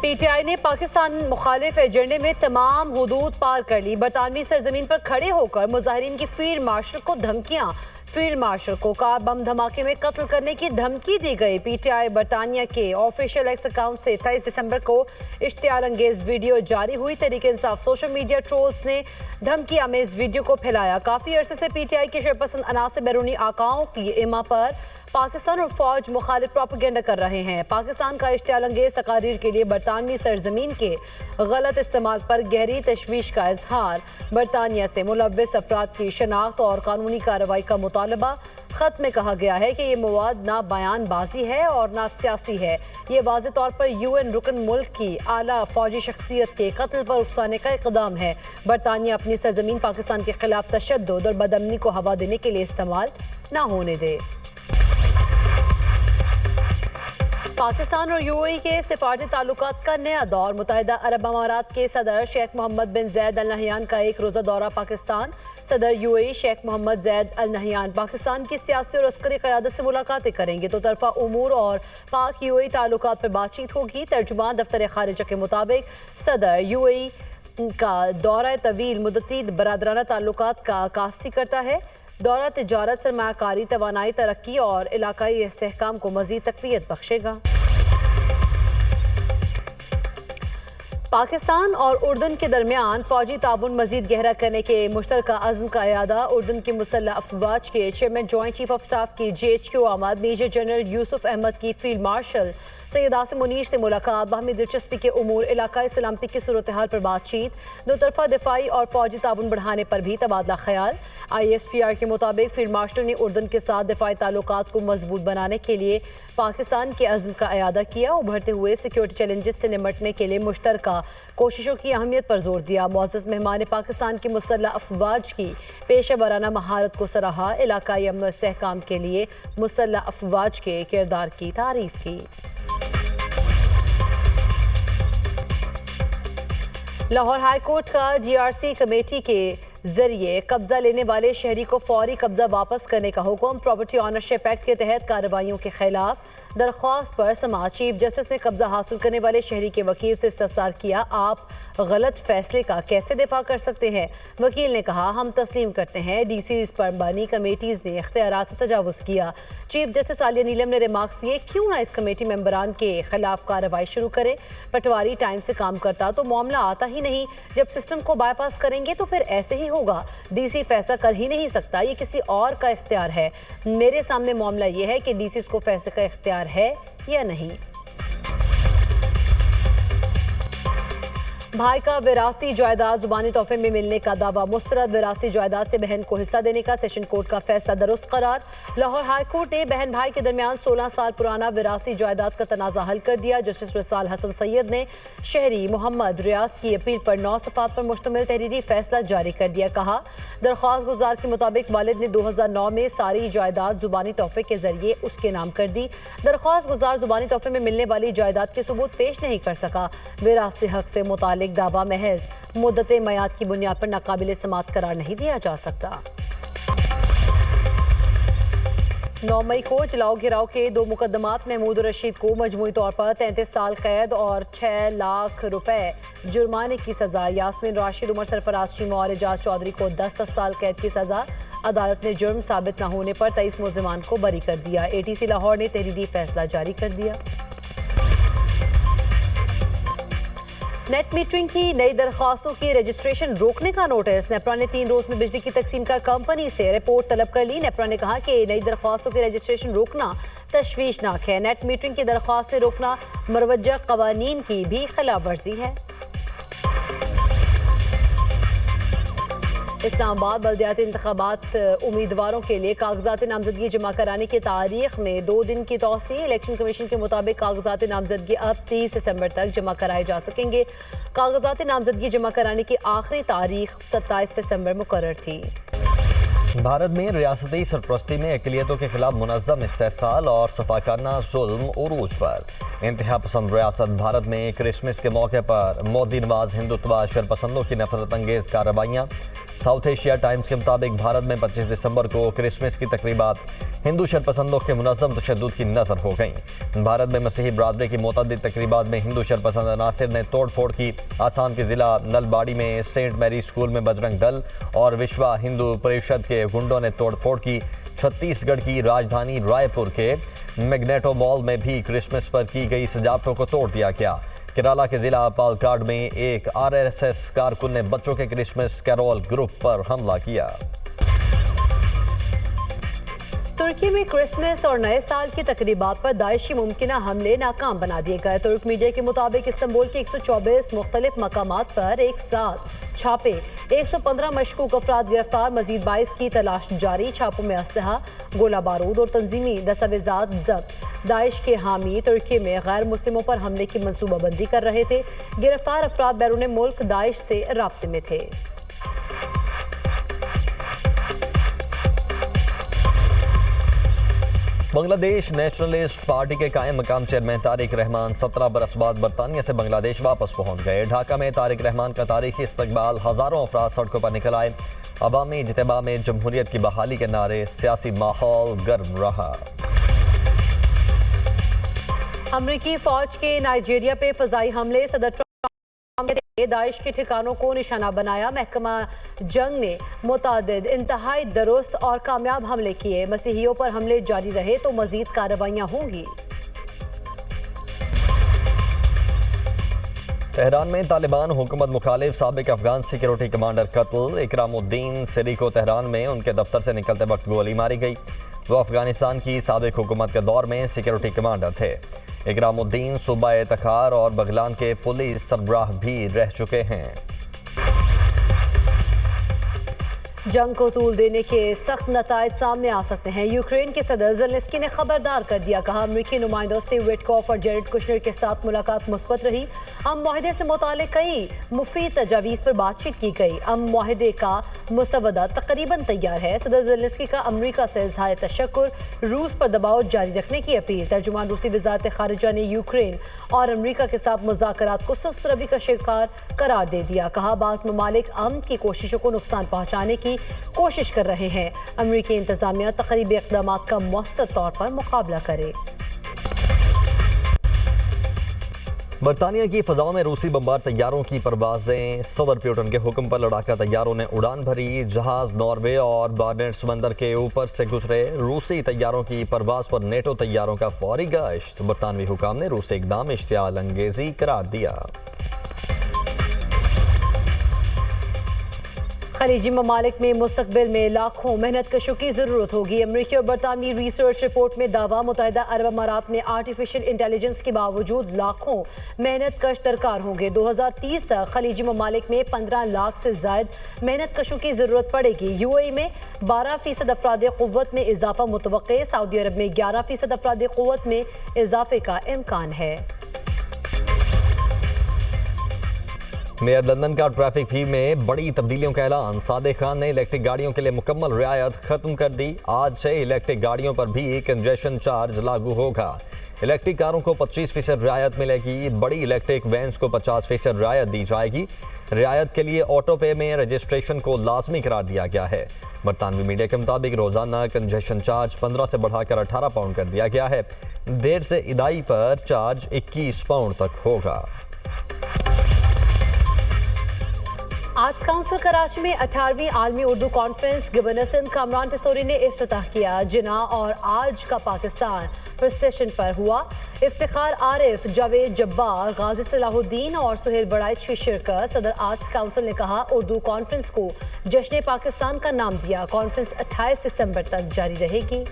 PTI ने पाकिस्तान मुखालिफ एजेंडे में तमाम हुदूद पार कर ली। बरतानवी सरजमीन पर खड़े होकर मुजाहिरीन की फील्ड मार्शल को धमकियां। फील्ड मार्शल को कार बम धमाके में कत्ल करने की धमकी दी गई। पीटीआई बरतानिया के ऑफिशियल एक्स अकाउंट से 23 दिसंबर को इश्तियाल अंगेज वीडियो जारी हुई। Tehreek Insaf social media trolls ने धमकियां में इस वीडियो को फैलाया। काफी अरसे से पीटीआई के शरपसंद अनासर बैरूनी आकाओं की इमा पर पाकिस्तान और फौज मुखालिफ प्रोपेगेंडा कर रहे हैं। पाकिस्तान का इश्तियाल अंगेज तकारीर के लिए बरतानवी सरजमीन के गलत इस्तेमाल पर गहरी तशवीश का इजहार। बरतानिया से मुलव्विस अफराद की शनाख्त और कानूनी कार्रवाई का मुतालबा। खत में कहा गया है कि ये मवाद ना बयानबाजी है और ना सियासी है। ये वाज़ेह तौर पर UN रुकन मुल्क की आला फौजी शख्सियत के कत्ल पर उकसाने का इक़दाम है। बरतानिया अपनी सरजमीन पाकिस्तान के खिलाफ तशद्दुद और बदअमनी को हवा देने के लिए इस्तेमाल ना होने दे। पाकिस्तान और UAE के सिफारती ताल्लुकात का नया दौर। मुत्तहिदा अरब अमारात के सदर शेख मोहम्मद बिन ज़ैद अल नहयान का एक रोज़ा दौरा पाकिस्तान। सदर UAE शेख मोहम्मद ज़ैद अल नहयान पाकिस्तान की सियासी और अस्करी क़यादत से मुलाकातें करेंगे। तो तरफ़ा उमूर और पाक UAE ताल्लुकात पर बातचीत होगी। तर्जुमान दफ्तर खारिजा के मुताबिक सदर UAE का दौरा तवील मुद्दती बरादराना ताल्लुकात का अक्कासी करता है। दौरा तिजारत, सरमायाकारी, तवानाई, तरक्की और इलाकाई इस्तेहकाम को मज़ीद तक़वियत बख्शेगा। पाकिस्तान और उर्दन के दरमियान फौजी ताउन मजीद गहरा करने के मुश्तरका अज़्म का इयादा। उर्दन के मुसल्लह अफवाज के chairman joint chief of staff की GHQ आमद। मेजर जनरल यूसुफ अहमद की फील्ड मार्शल सैयद आसिम मुनीर से मुलाकात। बाहमी दिलचस्पी के उमूर, इलाकाई सलामती की सूरत हाल पर बातचीत। दो तरफा दिफाई और फौजी ताउन बढ़ाने पर भी तबादला ख्याल। ISPR के मुताबिक फील्ड मार्शल ने उर्दन के साथ दिफाई ताल्लुकात को मजबूत बनाने के लिए पाकिस्तान के अज़्म का इयादा किया। उभरते हुए सिक्योरिटी चैलेंजेस से निमटने के लिए मुश्तरका कोशिशों की अहमियत पर जोर दिया। मुअज़्ज़ज़ मेहमान ने पाकिस्तान की मुसल्लह अफवाज की पेशा वराना महारत को सराहा। इलाकाई अमन और इस्तेहकाम के लिए मुसल्लह अफवाज के किरदार की तारीफ की। लाहौर हाई कोर्ट का GRC कमेटी के जरिए कब्जा लेने वाले शहरी को फौरी कब्जा वापस करने का हुक्म। प्रॉपर्टी ऑनरशिप एक्ट के तहत कार्रवाइयों के खिलाफ दरख्वास्त पर समाअत। चीफ जस्टिस ने कब्जा हासिल करने वाले शहरी के वकील से इस्तफसार किया, आप गलत फैसले का कैसे दिफा कर सकते हैं। वकील ने कहा, हम तस्लीम करते हैं DCs पर बनी कमेटीज़ ने इख्तियारात से तजावुज़ किया। चीफ जस्टिस आलिया नीलम ने रिमार्क्स दिए, क्यों ना इस कमेटी मेंबरान के खिलाफ कार्रवाई शुरू करे। पटवारी टाइम से काम करता तो मामला आता ही नहीं। जब सिस्टम को बाईपास करेंगे तो फिर ऐसे ही होगा। DC फैसला कर ही नहीं सकता, ये किसी और का इख्तियार है। मेरे सामने मामला ये है कि DCs को फैसले का इख्तियार है या नहीं। भाई का विरासती जायदाद जुबानी तोहफे में मिलने का दावा मुस्तरद। विरासती जायदाद से बहन को हिस्सा देने का सेशन कोर्ट का फैसला दुरुस्त करार। लाहौर हाई कोर्ट ने बहन भाई के दरमियान 16 साल पुराना विरासती जायदाद का तनाज़ा हल कर दिया। जस्टिस रिसाल हसन सैयद ने शहरी मोहम्मद रियाज की अपील पर 9 सफ़ात पर मुश्तमिल तहरीरी फैसला जारी कर दिया। कहा, दरख्वास्त गुजार के मुताबिक वालिद ने 2009 में सारी जायदाद जुबानी तोहफे के जरिए उसके नाम कर दी। दरख्वास्त गुजार जुबानी तोहफे में मिलने वाली जायदाद के सबूत पेश नहीं कर सका। विरासती हक से मुतालिक दावा महज मुद्दत मयाद की बुनियाद पर नाकाबिले समात करार नहीं दिया जा सकता। 9 मई को जलाओ घिराव के 2 मुकदमात। महमूद रशीद को मजमूई तौर पर 33 साल कैद और 6 लाख रुपए जुर्माने की सजा। यास्मीन राशिद, उमर सरफराज चीमा और एजाज चौधरी को 10 साल कैद की सजा। अदालत ने जुर्म साबित न होने पर 23 मुल्जिमान को बरी कर दिया। ATC लाहौर ने तहरीरी फैसला जारी कर दिया। नेट मीटरिंग की नई दरख्वास्तों की रजिस्ट्रेशन रोकने का नोटिस। नेपरा ने 3 रोज में बिजली की तकसीम का कंपनी से रिपोर्ट तलब कर ली। नेपरा ने कहा कि नई दरख्वास्तों की रजिस्ट्रेशन रोकना तशवीशनाक है। नेट मीटरिंग की दरख्वास्त से रोकना मरवजा कवानीन की भी खिलाफ वर्जी है। इस्लामाबाद बल्दियाती इंतखाबात उम्मीदवारों के लिए कागजात नामजदगी जमा कराने की तारीख में 2 दिन की तौसी। इलेक्शन कमीशन के मुताबिक कागजात नामजदगी अब 30 दिसंबर तक जमा कराए जा सकेंगे। कागजात नामजदगी जमा कराने की आखिरी तारीख 27 दिसंबर मुकर्रर थी। भारत में रियासती सरपरस्ती में अक़लियतों के खिलाफ मुनज़्ज़म इस्तेहसाल और सफाकाना जुल्म उरूज पर। इंतहा पसंद रियासत भारत में क्रिसमस के मौके पर मोदी नवाज हिंदुत्व शरपसंदों की नफरत अंगेज कार्रवाइयाँ। साउथ एशिया टाइम्स के मुताबिक भारत में 25 दिसंबर को क्रिसमस की तकरीबात हिंदू शरपसंदों के मुनज़्ज़म तशद्दुद की नज़र हो गई। भारत में मसीही बरादरी की मुतअद्दिद तकरीबात में हिंदू शरपसंद अनासिर ने तोड़ फोड़ की। आसाम के ज़िला नलबाड़ी में सेंट मैरी स्कूल में बजरंग दल और विश्वा हिंदू परिषद के गुंडों ने तोड़ फोड़ की। छत्तीसगढ़ की राजधानी रायपुर के मैग्नेटो मॉल में भी क्रिसमस पर की गई सजावटों को तोड़ दिया गया। केरला के जिला पालक्काड में एक आरएसएस कारकुन ने बच्चों के क्रिसमस कैरोल ग्रुप पर हमला किया। तुर्की में क्रिसमस और नए साल की तकरीबात पर दाइश की मुमकिन हमले नाकाम बना दिए गए। तुर्क मीडिया के मुताबिक इस्तांबुल के 124 मुख्तलिफ मकामात पर एक साथ छापे, 115 मशकूक अफराद गिरफ्तार, मजीद 22 की तलाश जारी। छापों में असलहा, गोला बारूद और तंजीमी दस्तावेजात जब्त। दाइश के हामी तुर्की में गैर मुस्लिमों पर हमले की मनसूबाबंदी कर रहे थे। गिरफ्तार अफराद बैरून मुल्क दाइश से राब्ते में थे। बांग्लादेश नेशनलिस्ट पार्टी के कायम मकाम चेयरमैन तारिक रहमान 17 बरस बाद बरतानिया से बांग्लादेश वापस पहुंच गए। ढाका में तारिक रहमान का तारीखी इस्तकबाल, हजारों अफराद सड़कों पर निकल आए। अवामी इज्तिमा में जमहूरियत की बहाली के नारे, सियासी माहौल गर्म रहा। अमरीकी फौज के नाइजीरिया पे फजाई हमले, सदर ट्रंप ने दाइश के ठिकानों को निशाना बनाया। महकमा जंग ने मुतादिद इंतहाई दुरुस्त और कामयाब हमले किए। मसीहियों पर हमले जारी रहे तो मजीद कार्रवाइयां होंगी। तेहरान में तालिबान हुकूमत मुखालिफ साबिक अफगान सिक्योरिटी कमांडर कत्ल। इकरामुद्दीन सिरी को तेहरान में उनके दफ्तर से निकलते वक्त गोली मारी गई। वो अफगानिस्तान की साबिक हुकूमत के दौर में सिक्योरिटी कमांडर थे। इकरामुद्दीन सूबा तखार और बगलान के पुलिस सरबराह भी रह चुके हैं। जंग को तूल देने के सख्त नतायज सामने आ सकते हैं। यूक्रेन के सदर ज़ेलेंस्की ने खबरदार कर दिया। कहा, अमरीकी नुमाइंदों स्टीव विटकॉफ और जेरेड कुशनर के साथ मुलाकात मुस्बत रही। अमन मुआहदे से मुतालिक कई मुफीद तजावीज़ पर बातचीत की गई। अमन मुआहदे का मुसवदा तकरीबन तैयार है। सदर ज़ेलेंस्की का अमरीका से इज़हार तशक्कुर, रूस पर दबाव जारी रखने की अपील। तर्जुमान रूसी वज़ारत ख़ारिजा ने यूक्रेन और अमरीका के साथ मुज़ाकरात को सुस्त रवि का शिकार करार दे दिया। कहा, बाज़ ममालिक अमन की कोशिशों को नुकसान पहुँचाने की कोशिश कर रहे हैं। अमरीकी इंतजामिया तकरीबी इक़दामात का मौसर तौर पर मुकाबला करे। बरतानिया की फ़ज़ाओं में रूसी बमबार तैयारों की परवाज़ें। सदर प्यूटन के हुक्म पर लड़ाका तैयारों ने उड़ान भरी। जहाज़ नॉर्वे और बार्नेट समंदर के ऊपर से गुजरे। रूसी तैयारों की परवाज़ पर नेटो तैयारों का फौरी गश्त। बरतानवी हुकाम ने रूसी इक़दाम इश्तियाल अंगेज़ी करार दिया। खलीजी ममालिक में मुस्तकबिल में लाखों मेहनत कशों की ज़रूरत होगी। अमरीकी और बरतानवी रिसर्च रिपोर्ट में दावा, मुत्तहिदा अरब अमारात में आर्टिफिशियल इंटेलिजेंस के बावजूद लाखों मेहनत कश दरकार होंगे। 2030 तक खलीजी ममालिक में 15 लाख से ज़ायद मेहनत कशों की ज़रूरत पड़ेगी। UAE में 12% अफराद क़ुव्वत में इजाफा मुतवक्के। सऊदी अरब में 11% अफराद क़ुव्वत में इजाफे का इम्कान है। मेयर लंदन का ट्रैफिक फी में बड़ी तब्दीलियों का ऐलान। सादिक खान ने इलेक्ट्रिक गाड़ियों के लिए मुकम्मल रियायत खत्म कर दी। आज से इलेक्ट्रिक गाड़ियों पर भी कंजेशन चार्ज लागू होगा। इलेक्ट्रिक कारों को 25% रियायत मिलेगी। बड़ी इलेक्ट्रिक वैन्स को 50% रियायत दी जाएगी। रियायत के लिए ऑटो पे में रजिस्ट्रेशन को लाजमी करार दिया गया है। बरतानवी मीडिया के मुताबिक रोजाना कंजेशन चार्ज 15 से बढ़ाकर 18 पाउंड कर दिया गया है। देर से इदाई पर चार्ज 21 पाउंड तक होगा। आर्ट्स काउंसिल कराची में 18वीं आलमी उर्दू कॉन्फ्रेंस गवर्नर सिंध कामरान तसोरी ने इफ्तिताह किया। जिना और आज का पाकिस्तान प्रोसेशन पर हुआ। इफ्तिखार आरिफ, जावेद जब्बार, गाजी सलाहुद्दीन और सुहेल बड़ाइच की शिरकत। सदर आर्ट्स काउंसिल ने कहा, उर्दू कॉन्फ्रेंस को जश्न पाकिस्तान का नाम दिया। कॉन्फ्रेंस 28 दिसंबर तक जारी रहेगी।